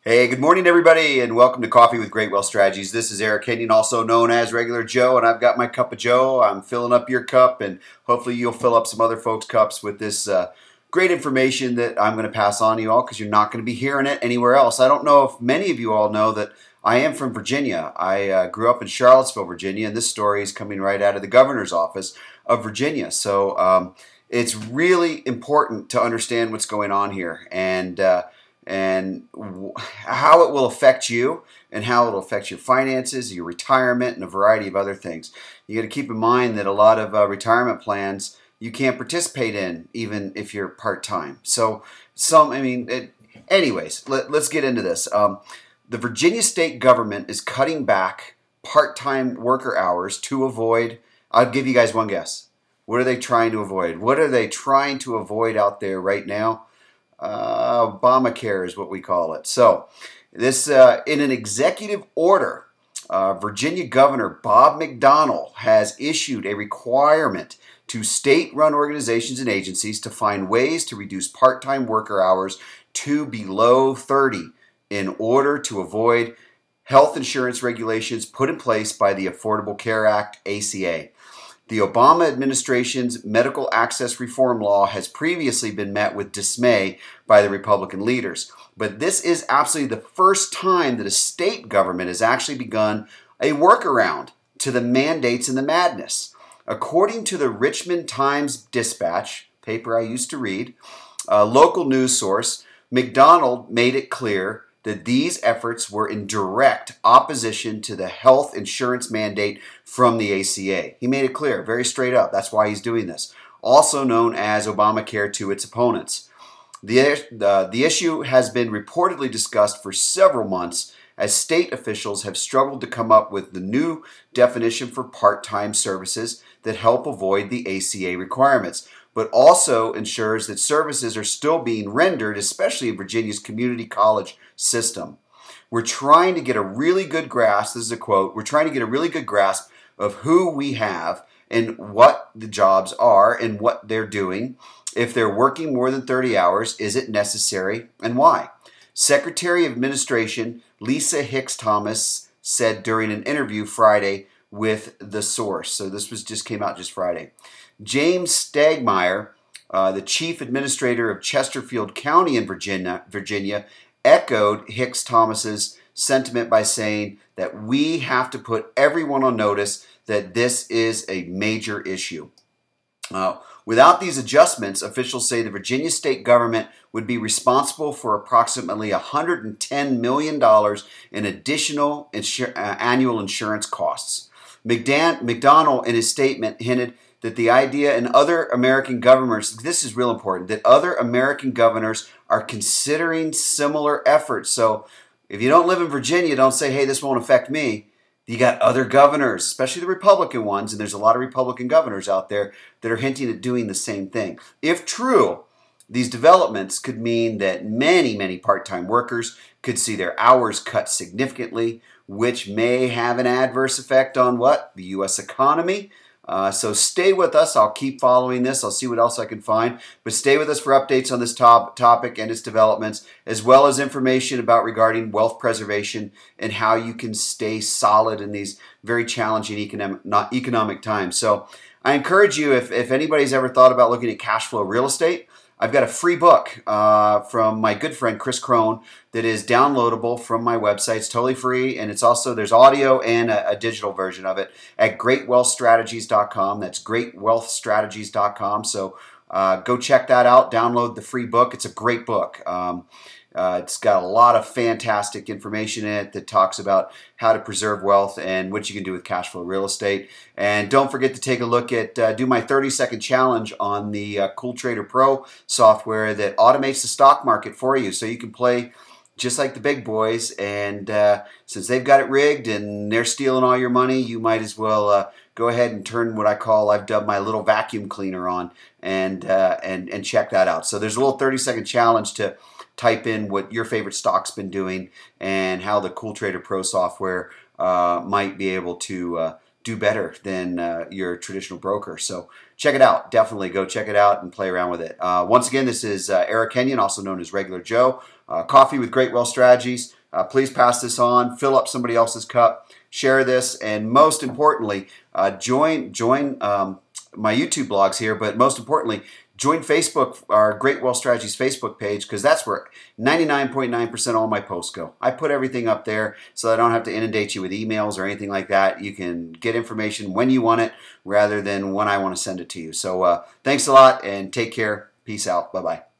Hey, good morning, everybody, and welcome to Coffee with Great Wealth Strategies. This is Eric Kenyon, also known as Regular Joe, and I've got my cup of Joe. I'm filling up your cup, and hopefully you'll fill up some other folks' cups with this great information that I'm going to pass on to you all, because you're not going to be hearing it anywhere else. I don't know if many of you all know that I am from Virginia. I grew up in Charlottesville, Virginia, and this story is coming right out of the governor's office of Virginia. So it's really important to understand what's going on here, and how it will affect you and how it will affect your finances, your retirement, and a variety of other things. You got to keep in mind that a lot of retirement plans you can't participate in even if you're part-time. So anyways, let's get into this. The Virginia state government is cutting back part-time worker hours to avoid, I'll give you guys one guess. What are they trying to avoid? What are they trying to avoid out there right now? Obamacare is what we call it. So this, in an executive order, Virginia Governor Bob McDonnell has issued a requirement to state-run organizations and agencies to find ways to reduce part-time worker hours to below 30 in order to avoid health insurance regulations put in place by the Affordable Care Act, ACA. The Obama administration's medical access reform law has previously been met with dismay by the Republican leaders. But this is absolutely the first time that a state government has actually begun a workaround to the mandates and the madness. According to the Richmond Times-Dispatch, paper I used to read, a local news source, McDonnell made it clear that these efforts were in direct opposition to the health insurance mandate from the ACA. He made it clear, very straight up. That's why he's doing this. Also known as Obamacare to its opponents. The issue has been reportedly discussed for several months as state officials have struggled to come up with the new definition for part-time services that help avoid the ACA requirements, but also ensures that services are still being rendered, especially in Virginia's community college system. We're trying to get a really good grasp, this is a quote, we're trying to get a really good grasp of who we have and what the jobs are and what they're doing. If they're working more than 30 hours, is it necessary and why? Secretary of Administration Lisa Hicks Thomas said during an interview Friday with The Source. So this just came out just Friday. James Stagmeyer, the chief administrator of Chesterfield County in Virginia, echoed Hicks Thomas's sentiment by saying that we have to put everyone on notice that this is a major issue. Without these adjustments, officials say the Virginia state government would be responsible for approximately $110 million in additional annual insurance costs. McDonnell, in his statement, hinted that the idea in other American governors, this is real important, that other American governors are considering similar efforts. So if you don't live in Virginia, don't say, hey, this won't affect me. You got other governors, especially the Republican ones, and there's a lot of Republican governors out there that are hinting at doing the same thing. If true, these developments could mean that many, many part-time workers could see their hours cut significantly, which may have an adverse effect on what? The U.S. economy. So stay with us. I'll keep following this. I'll see what else I can find. But stay with us for updates on this topic and its developments, as well as information about regarding wealth preservation and how you can stay solid in these very challenging economic times. So I encourage you, if anybody's ever thought about looking at cash flow real estate, I've got a free book from my good friend Chris Crone that is downloadable from my website. It's totally free, and it's also, there's audio and a digital version of it at greatwealthstrategies.com. That's greatwealthstrategies.com. So go check that out. Download the free book. It's a great book. It's got a lot of fantastic information in it that talks about how to preserve wealth and what you can do with cash flow real estate. And don't forget to take a look at, do my 30-second challenge on the Cool Trader Pro software that automates the stock market for you, so you can play just like the big boys. And since they've got it rigged and they're stealing all your money, you might as well go ahead and turn what I've dubbed my little vacuum cleaner on and check that out. So there's a little 30-second challenge to type in what your favorite stock's been doing and how the Cool Trader Pro software might be able to do better than your traditional broker. So check it out. Definitely go check it out and play around with it. Once again, this is Eric Kenyon, also known as Regular Joe. Coffee with Great Wealth Strategies. Please pass this on. Fill up somebody else's cup. Share this, and most importantly, join my YouTube blogs here. But most importantly, join Facebook, our Great Wealth Strategies Facebook page, because that's where 99.9% all my posts go. I put everything up there so that I don't have to inundate you with emails or anything like that. You can get information when you want it rather than when I want to send it to you. So thanks a lot and take care. Peace out. Bye-bye.